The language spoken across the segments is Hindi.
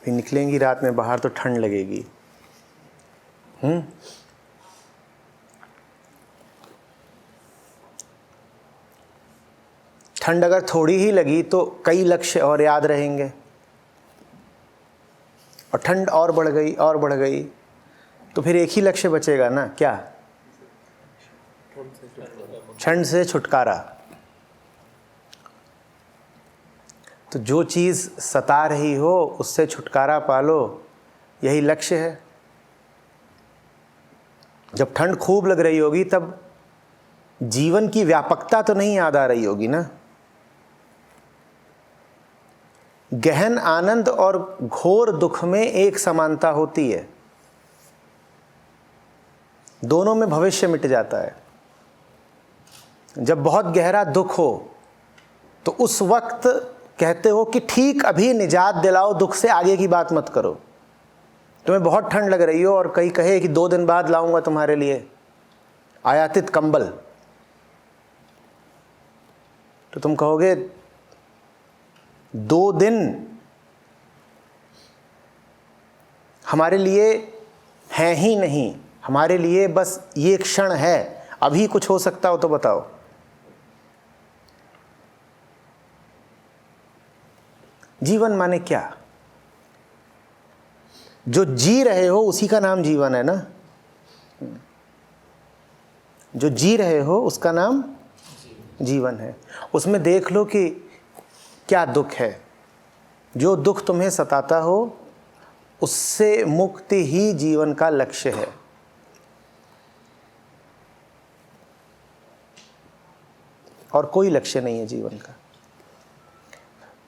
फिर निकलेंगी रात में बाहर तो ठंड लगेगी। ठंड अगर थोड़ी ही लगी तो कई लक्ष्य और याद रहेंगे, और ठंड और बढ़ गई और बढ़ गई तो फिर एक ही लक्ष्य बचेगा ना, क्या? ठंड से छुटकारा। तो जो चीज़ सता रही हो उससे छुटकारा पालो, यही लक्ष्य है। जब ठंड खूब लग रही होगी तब जीवन की व्यापकता तो नहीं याद आ रही होगी ना। गहन आनंद और घोर दुख में एक समानता होती है, दोनों में भविष्य मिट जाता है। जब बहुत गहरा दुख हो तो उस वक्त कहते हो कि ठीक अभी निजात दिलाओ दुख से, आगे की बात मत करो। तुम्हें बहुत ठंड लग रही हो और कहीं कहे कि 2 दिन बाद लाऊंगा तुम्हारे लिए आयातित कंबल, तो तुम कहोगे 2 दिन हमारे लिए हैं ही नहीं, हमारे लिए बस ये क्षण है, अभी कुछ हो सकता हो तो बताओ। जीवन माने क्या? जो जी रहे हो उसी का नाम जीवन है ना। जो जी रहे हो उसका नाम जीवन है। उसमें देख लो कि क्या दुख है। जो दुख तुम्हें सताता हो उससे मुक्ति ही जीवन का लक्ष्य है। और कोई लक्ष्य नहीं है जीवन का।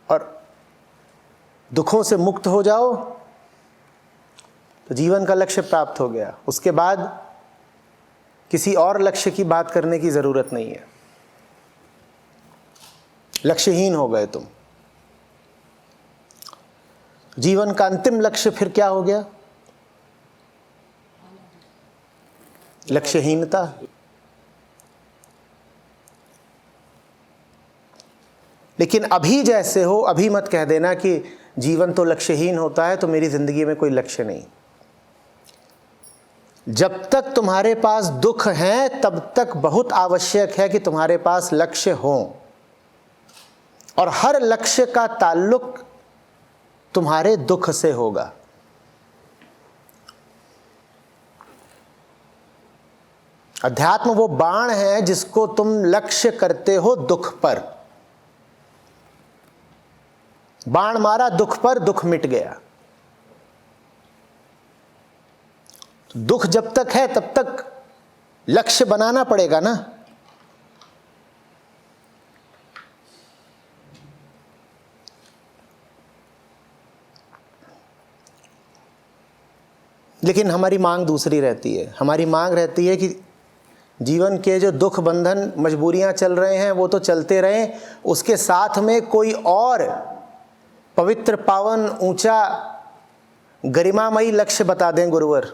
और दुखों से मुक्त हो जाओ तो जीवन का लक्ष्य प्राप्त हो गया। उसके बाद किसी और लक्ष्य की बात करने की जरूरत नहीं है। लक्ष्यहीन हो गए तुम। जीवन का अंतिम लक्ष्य फिर क्या हो गया? लक्ष्यहीनता। लेकिन अभी जैसे हो, अभी मत कह देना कि जीवन तो लक्ष्यहीन होता है तो मेरी जिंदगी में कोई लक्ष्य नहीं। जब तक तुम्हारे पास दुख है तब तक बहुत आवश्यक है कि तुम्हारे पास लक्ष्य हो, और हर लक्ष्य का ताल्लुक तुम्हारे दुख से होगा। अध्यात्म वो बाण है जिसको तुम लक्ष्य करते हो दुख पर। बाण मारा दुख पर, दुख मिट गया। दुख जब तक है तब तक लक्ष्य बनाना पड़ेगा ना। लेकिन हमारी मांग दूसरी रहती है। हमारी मांग रहती है कि जीवन के जो दुख, बंधन, मजबूरियां चल रहे हैं वो तो चलते रहें, उसके साथ में कोई और पवित्र, पावन, ऊंचा, गरिमामयी लक्ष्य बता दें गुरुवर।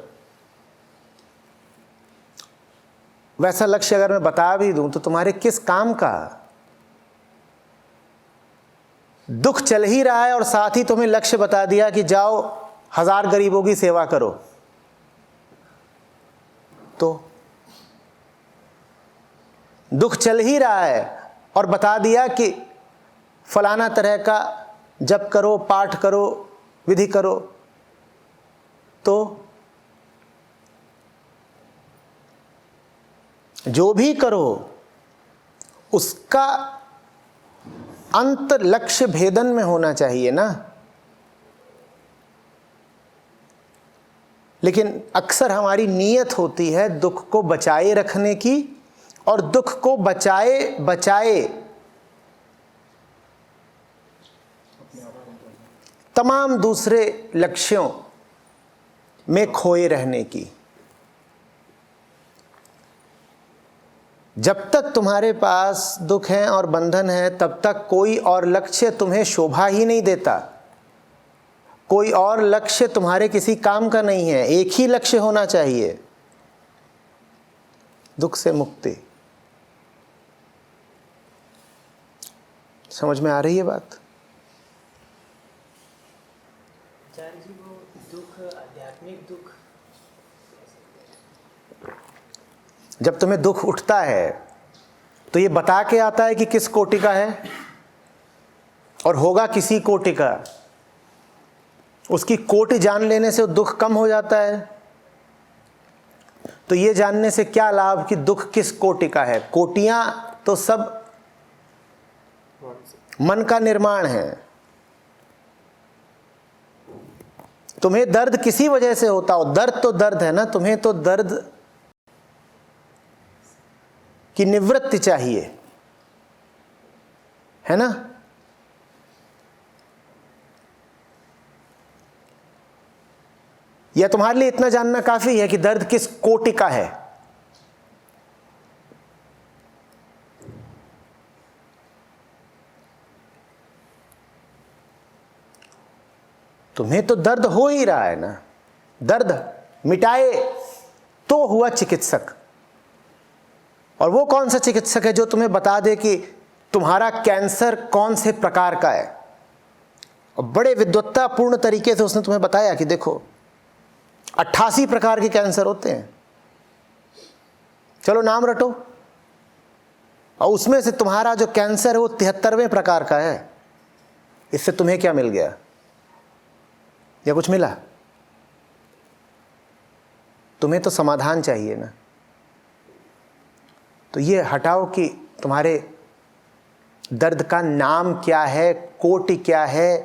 वैसा लक्ष्य अगर मैं बता भी दूं तो तुम्हारे किस काम का? दुख चल ही रहा है और साथ ही तुम्हें लक्ष्य बता दिया कि जाओ 1000 गरीबों की सेवा करो, तो दुख चल ही रहा है और बता दिया कि फलाना तरह का जप करो, पाठ करो, विधि करो, तो जो भी करो उसका अंत लक्ष्य भेदन में होना चाहिए ना। लेकिन अक्सर हमारी नीयत होती है दुख को बचाए रखने की, और दुख को बचाए बचाए तमाम दूसरे लक्ष्यों में खोए रहने की। जब तक तुम्हारे पास दुख है और बंधन है तब तक कोई और लक्ष्य तुम्हें शोभा ही नहीं देता। कोई और लक्ष्य तुम्हारे किसी काम का नहीं है। एक ही लक्ष्य होना चाहिए, दुख से मुक्ति। समझ में आ रही है बात? जब तुम्हें दुख उठता है तो ये बता के आता है कि किस कोटि का है और होगा किसी कोटि का। उसकी कोटि जान लेने से दुख कम हो जाता है। तो ये जानने से क्या लाभ कि दुख किस कोटि का है। कोटियां तो सब मन का निर्माण है। तुम्हें दर्द किसी वजह से होता हो, दर्द तो दर्द है ना, तुम्हें तो दर्द की निवृत्ति चाहिए, है ना। या तुम्हारे लिए इतना जानना काफी है कि दर्द किस कोटि का है। तुम्हें तो दर्द हो ही रहा है ना। दर्द मिटाए तो हुआ चिकित्सक। और वो कौन सा चिकित्सक है जो तुम्हें बता दे कि तुम्हारा कैंसर कौन से प्रकार का है। और बड़े विद्वत्तापूर्ण तरीके से उसने तुम्हें बताया कि देखो 88 प्रकार के कैंसर होते हैं, चलो नाम रटो। और उसमें से तुम्हारा जो कैंसर है वो 73वें प्रकार का है। इससे तुम्हें क्या मिल गया या कुछ मिला? तुम्हें तो समाधान चाहिए ना। तो ये हटाओ कि तुम्हारे दर्द का नाम क्या है, कोटि क्या है,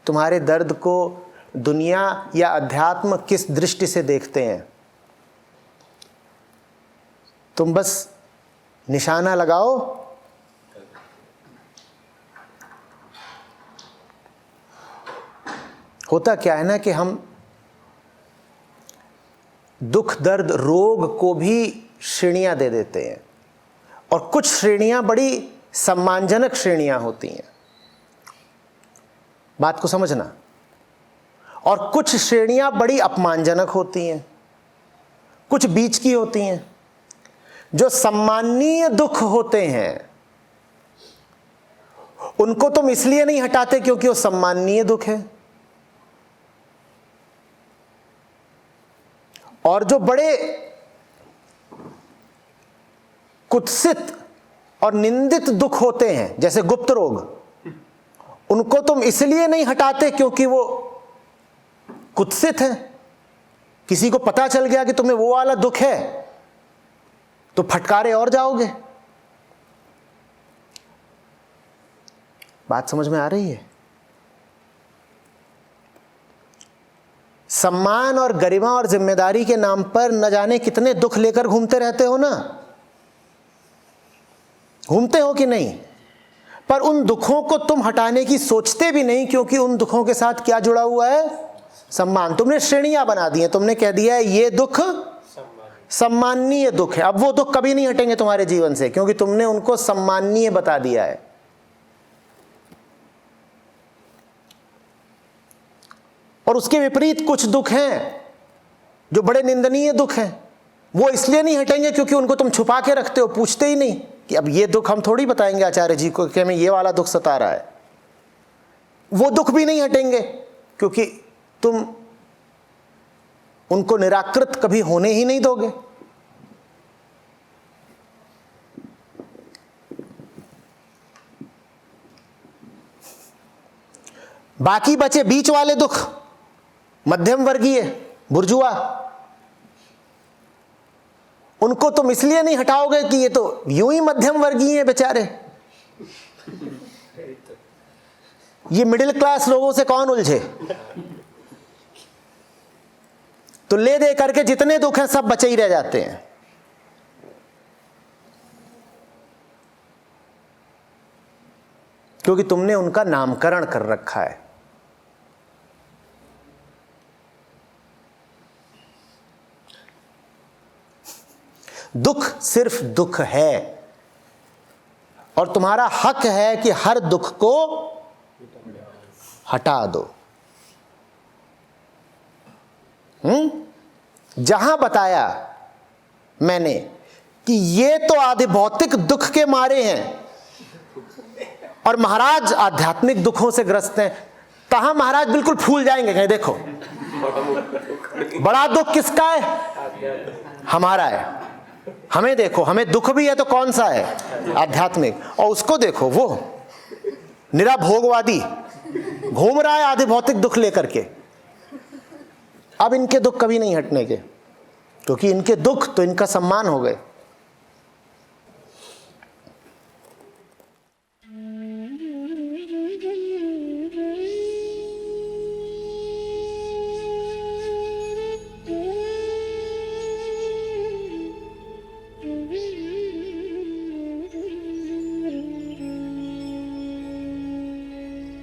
तुम्हारे दर्द को दुनिया या अध्यात्म किस दृष्टि से देखते हैं। तुम बस निशाना लगाओ होता क्या है ना कि हम दुख दर्द रोग को भी श्रेणियां दे देते हैं। और कुछ श्रेणियां बड़ी सम्मानजनक श्रेणियां होती हैं, बात को समझना। और कुछ श्रेणियां बड़ी अपमानजनक होती हैं, कुछ बीच की होती हैं। जो सम्माननीय दुख होते हैं उनको तुम इसलिए नहीं हटाते क्योंकि वो सम्माननीय दुख है। और जो बड़े कुत्सित और निंदित दुख होते हैं जैसे गुप्त रोग, उनको तुम इसलिए नहीं हटाते क्योंकि वो कुत्सित है। किसी को पता चल गया कि तुम्हें वो वाला दुख है तो फटकारे और जाओगे। बात समझ में आ रही है? सम्मान और गरिमा और जिम्मेदारी के नाम पर न जाने कितने दुख लेकर घूमते रहते हो ना। घूमते हो कि नहीं? पर उन दुखों को तुम हटाने की सोचते भी नहीं क्योंकि उन दुखों के साथ क्या जुड़ा हुआ है? सम्मान। तुमने श्रेणियां बना दी हैं। तुमने कह दिया है ये दुख सम्माननीय दुख है। अब वो दुख कभी नहीं हटेंगे तुम्हारे जीवन से क्योंकि तुमने उनको सम्माननीय बता दिया है। और उसके विपरीत कुछ दुख हैं जो बड़े निंदनीय दुख हैं। वो इसलिए नहीं हटेंगे क्योंकि उनको तुम छुपा के रखते हो, पूछते ही नहीं कि अब ये दुख हम थोड़ी बताएंगे आचार्य जी को कि हमें ये वाला दुख सता रहा है। वो दुख भी नहीं हटेंगे क्योंकि तुम उनको निराकृत कभी होने ही नहीं दोगे। बाकी बचे बीच वाले दुख, मध्यम वर्गीय, बुर्जुआ। उनको तुम इसलिए नहीं हटाओगे कि ये तो यूं ही मध्यम वर्गीय हैं बेचारे। ये मिडिल क्लास लोगों से कौन उलझे? तो ले दे करके जितने दुख हैं सब बचे ही रह जाते हैं। क्योंकि तुमने उनका नामकरण कर रखा है। दुख सिर्फ दुख है और तुम्हारा हक है कि हर दुख को हटा दो। जहां बताया मैंने कि ये तो आदि भौतिक दुख के मारे हैं और महाराज आध्यात्मिक दुखों से ग्रस्त हैं, तहां महाराज बिल्कुल फूल जाएंगे। कहीं देखो बड़ा दुख किसका है? हमारा है। हमें देखो, हमें दुख भी है तो कौन सा है? आध्यात्मिक। और उसको देखो, वो निरा भोगवादी घूम रहा है आधे भौतिक दुख लेकर के। अब इनके दुख कभी नहीं हटने के, क्योंकि इनके दुख तो इनका सम्मान हो गए।